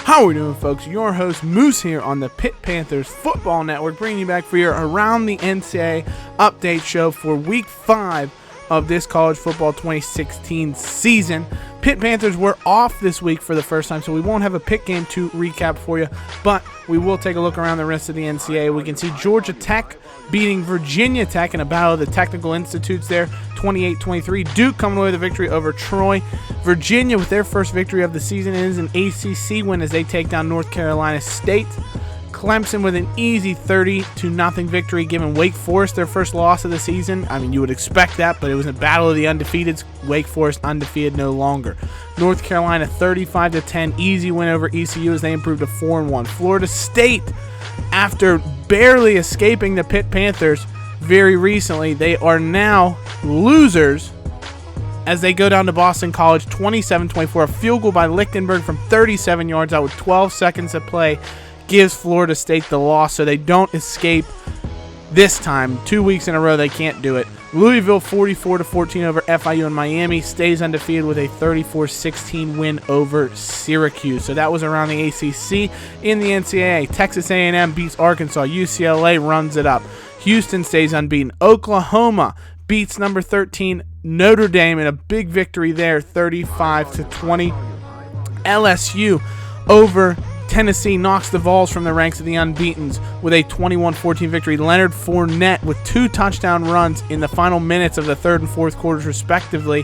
How are we doing, folks? Your host Moose here on the Pitt Panthers Football Network, bringing you back for your Around the NCAA update show for Week 5 of this college football 2016 season. Pitt Panthers were off this week for the first time, so we won't have a Pitt game to recap for you, but we will take a look around the rest of the NCAA. We can see Georgia Tech beating Virginia Tech in a battle of the technical institutes there, 28-23. Duke coming away with a victory over Troy. Virginia with their first victory of the season is an ACC win as they take down North Carolina State. Clemson with an easy 30-0 victory, giving Wake Forest their first loss of the season. I mean, you would expect that, but it was a battle of the undefeateds. Wake Forest undefeated no longer. North Carolina 35-10, easy win over ECU as they improved to 4-1. Florida State, after barely escaping the Pitt Panthers very recently, they are now losers as they go down to Boston College 27-24. A field goal by Lichtenberg from 37 yards out with 12 seconds to play gives Florida State the loss, so they don't escape this time. 2 weeks in a row they can't do it. Louisville 44-14 over FIU, and Miami stays undefeated with a 34-16 win over Syracuse. So that was around the ACC. In the NCAA, Texas A&M beats Arkansas. UCLA runs it up. Houston stays unbeaten. Oklahoma beats number 13 Notre Dame in a big victory there, 35-20. LSU over Tennessee knocks the Vols from the ranks of the unbeatens with a 21-14 victory. Leonard Fournette with 2 touchdown runs in the final minutes of the third and fourth quarters respectively,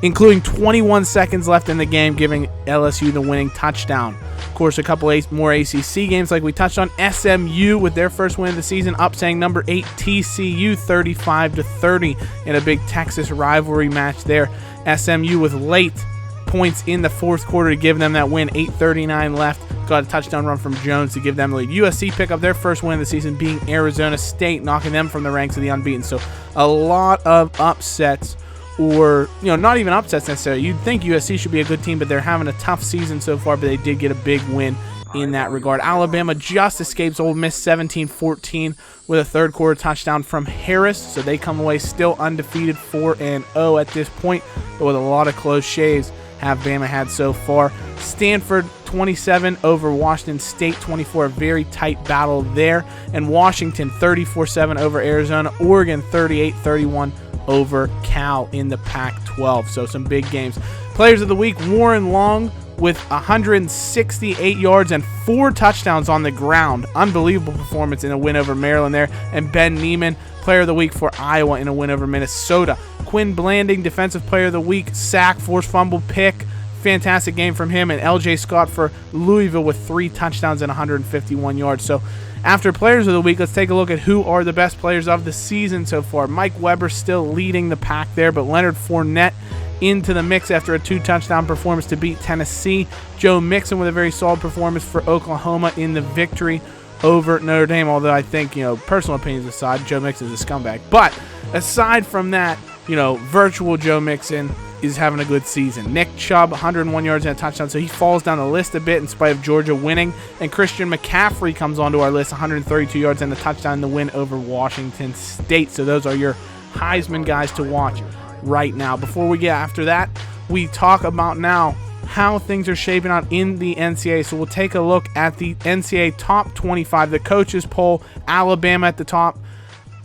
including 21 seconds left in the game, giving LSU the winning touchdown. Of course, a couple more ACC games like we touched on. SMU with their first win of the season, upsetting number 8 TCU 35-30 in a big Texas rivalry match there. SMU with late points in the fourth quarter to give them that win. 8:39 left. Got a touchdown run from Jones to give them the lead. USC pick up their first win of the season, being Arizona State, knocking them from the ranks of the unbeaten. So a lot of upsets, or not even upsets necessarily. You'd think USC should be a good team, but they're having a tough season so far, but they did get a big win in that regard. Alabama just escapes Ole Miss 17-14 with a third quarter touchdown from Harris, so they come away still undefeated 4-0 at this point, but with a lot of close shaves have Bama had so far. Stanford 27 over Washington State 24, a very tight battle there. And Washington 34-7 over Arizona. Oregon 38-31 over Cal in the Pac-12. So some big games. Players of the week, Warren Long with 168 yards and 4 touchdowns on the ground. Unbelievable performance in a win over Maryland there. And Ben Neiman, player of the week for Iowa in a win over Minnesota. Quinn Blanding, defensive player of the week, sack, forced fumble, pick. Fantastic game from him. And LJ Scott for Louisville with 3 touchdowns and 151 yards. So after players of the week, let's take a look at who are the best players of the season so far. Mike Weber still leading the pack there, but Leonard Fournette into the mix after a 2-touchdown performance to beat Tennessee. Joe Mixon with a very solid performance for Oklahoma in the victory over Notre Dame, although I think, personal opinions aside, Joe Mixon is a scumbag. But aside from that, virtual Joe Mixon is having a good season. Nick Chubb, 101 yards and a touchdown, so he falls down the list a bit in spite of Georgia winning. And Christian McCaffrey comes onto our list, 132 yards and a touchdown in the win over Washington State. So those are your Heisman guys to watch right now. Before we get after that, we talk about now how things are shaping out in the NCAA. So we'll take a look at the NCAA top 25, the coaches poll. Alabama at the top.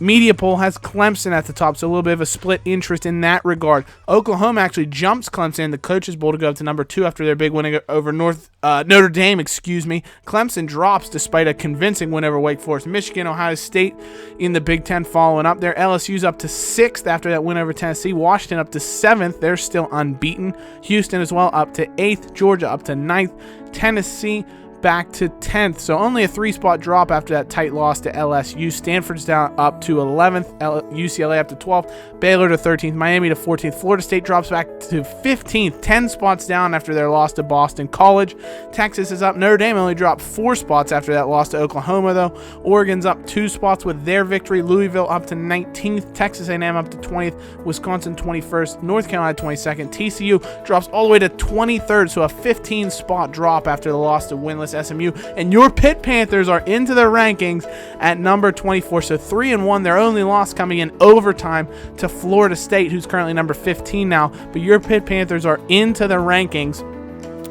Media poll has Clemson at the top, so a little bit of a split interest in that regard. Oklahoma actually jumps Clemson in the coaches poll to go up to number 2 after their big win over Notre Dame. Clemson drops despite a convincing win over Wake Forest. Michigan, Ohio State in the Big Ten following up there. LSU's up to 6th after that win over Tennessee. Washington up to 7th. They're still unbeaten. Houston as well up to 8th. Georgia up to 9th. Tennessee back to 10th, so only a 3-spot drop after that tight loss to LSU. Stanford's down up to 11th, UCLA up to 12th, Baylor to 13th, Miami to 14th, Florida State drops back to 15th, 10 spots down after their loss to Boston College. Texas is up. Notre Dame only dropped 4 spots after that loss to Oklahoma, though. Oregon's up 2 spots with their victory. Louisville up to 19th, Texas A&M up to 20th, Wisconsin 21st, North Carolina 22nd, TCU drops all the way to 23rd, so a 15-spot drop after the loss to winless SMU, and your Pitt Panthers are into the rankings at number 24, so 3-1. Their only loss coming in overtime to Florida State, who's currently number 15 now, but your Pitt Panthers are into the rankings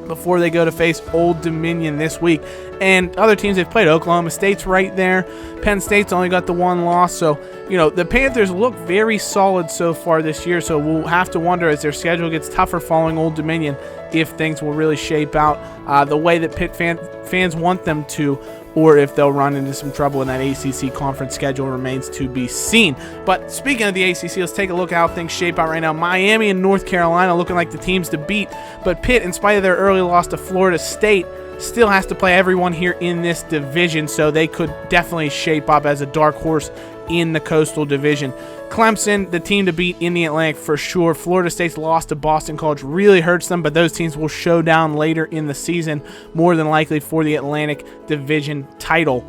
before they go to face Old Dominion this week. And other teams they've played, Oklahoma State's right there. Penn State's only got the one loss. So, the Panthers look very solid so far this year. So we'll have to wonder as their schedule gets tougher following Old Dominion if things will really shape out the way that Pitt fans want them to, or if they'll run into some trouble in that ACC conference schedule remains to be seen. But speaking of the ACC, let's take a look at how things shape out right now. Miami and North Carolina looking like the teams to beat, but Pitt, in spite of their early loss to Florida State, still has to play everyone here in this division, so they could definitely shape up as a dark horse in the Coastal Division. Clemson, the team to beat in the Atlantic for sure. Florida State's loss to Boston College really hurts them, but those teams will show down later in the season, more than likely for the Atlantic Division title.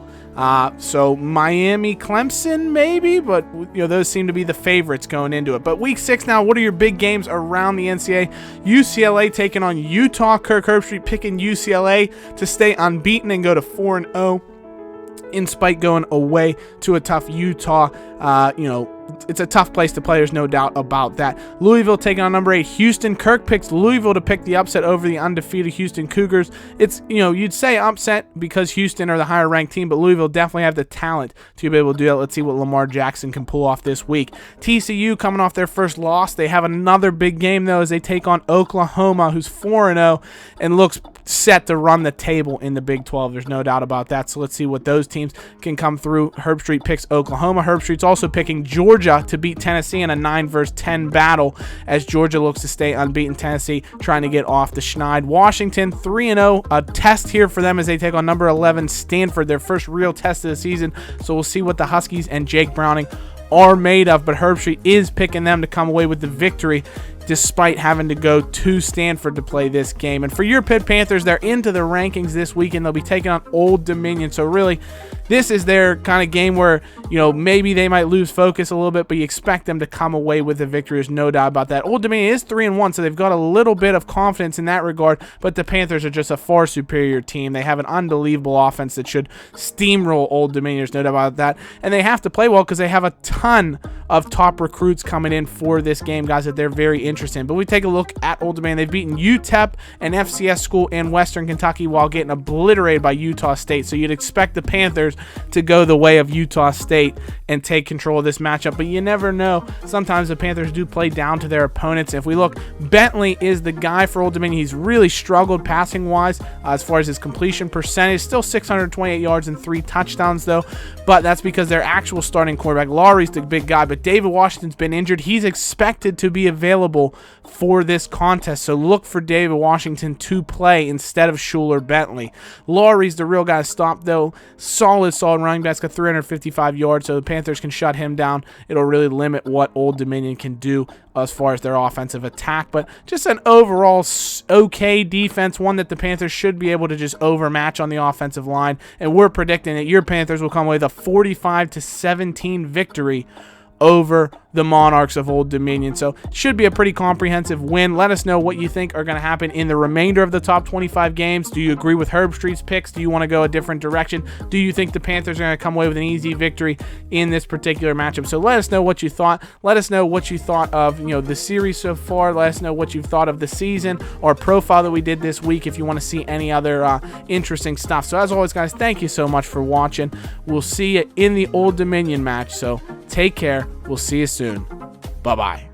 So Miami, Clemson, maybe, but those seem to be the favorites going into it. But week 6 now, what are your big games around the NCAA? UCLA taking on Utah. Kirk Herbstreit picking UCLA to stay unbeaten and go to 4-0. In spite going away to a tough Utah, it's a tough place to play. There's no doubt about that. Louisville taking on number 8 Houston. Kirk picks Louisville to pick the upset over the undefeated Houston Cougars. It's, you'd say upset because Houston are the higher ranked team, but Louisville definitely have the talent to be able to do that. Let's see what Lamar Jackson can pull off this week. TCU coming off their first loss. They have another big game, though, as they take on Oklahoma, who's 4-0 and looks set to run the table in the Big 12. There's no doubt about that. So let's see what those teams can come through. Herbstreit picks Oklahoma. Herbstreit's also picking Georgia to beat Tennessee in a 9-versus-10 battle as Georgia looks to stay unbeaten. Tennessee trying to get off the schneid. Washington 3-0, a test here for them as they take on number 11 Stanford, their first real test of the season. So we'll see what the Huskies and Jake Browning are made of, but Herbstreit is picking them to come away with the victory despite having to go to Stanford to play this game. And for your Pitt Panthers, they're into the rankings this weekend. They'll be taking on Old Dominion. So really, this is their kind of game where, maybe they might lose focus a little bit, but you expect them to come away with a victory. There's no doubt about that. Old Dominion is 3-1, so they've got a little bit of confidence in that regard, but the Panthers are just a far superior team. They have an unbelievable offense that should steamroll Old Dominion. There's no doubt about that. And they have to play well because they have a ton of top recruits coming in for this game, guys, that they're very interested in. But we take a look at Old Dominion. They've beaten UTEP, an FCS school in Western Kentucky, while getting obliterated by Utah State. So you'd expect the Panthers to go the way of Utah State and take control of this matchup, but you never know. Sometimes the Panthers do play down to their opponents. If we look, Bentley is the guy for Old Dominion. He's really struggled passing-wise as far as his completion percentage. Still 628 yards and 3 touchdowns, though, but that's because their actual starting quarterback, Lawry's the big guy, but David Washington's been injured. He's expected to be available for this contest, so look for David Washington to play instead of Schuler Bentley. Lawry's the real guy to stop, though. Solid running back. Got 355 yards, so the Panthers can shut him down. It'll really limit what Old Dominion can do as far as their offensive attack, but just an overall okay defense, one that the Panthers should be able to just overmatch on the offensive line, and we're predicting that your Panthers will come away with a 45-17 victory over the Monarchs of Old Dominion. So it should be a pretty comprehensive win. Let us know what you think are going to happen in the remainder of the top 25 games. Do you agree with Herbstreit's picks? Do you want to go a different direction? Do you think the Panthers are going to come away with an easy victory in this particular matchup? So let us know what you thought. Let us know what you thought of the series so far. Let us know what you've thought of the season or profile that we did this week if you want to see any other interesting stuff. So as always, guys, thank you so much for watching. We'll see you in the Old Dominion match. So take care. We'll see you soon. Bye-bye.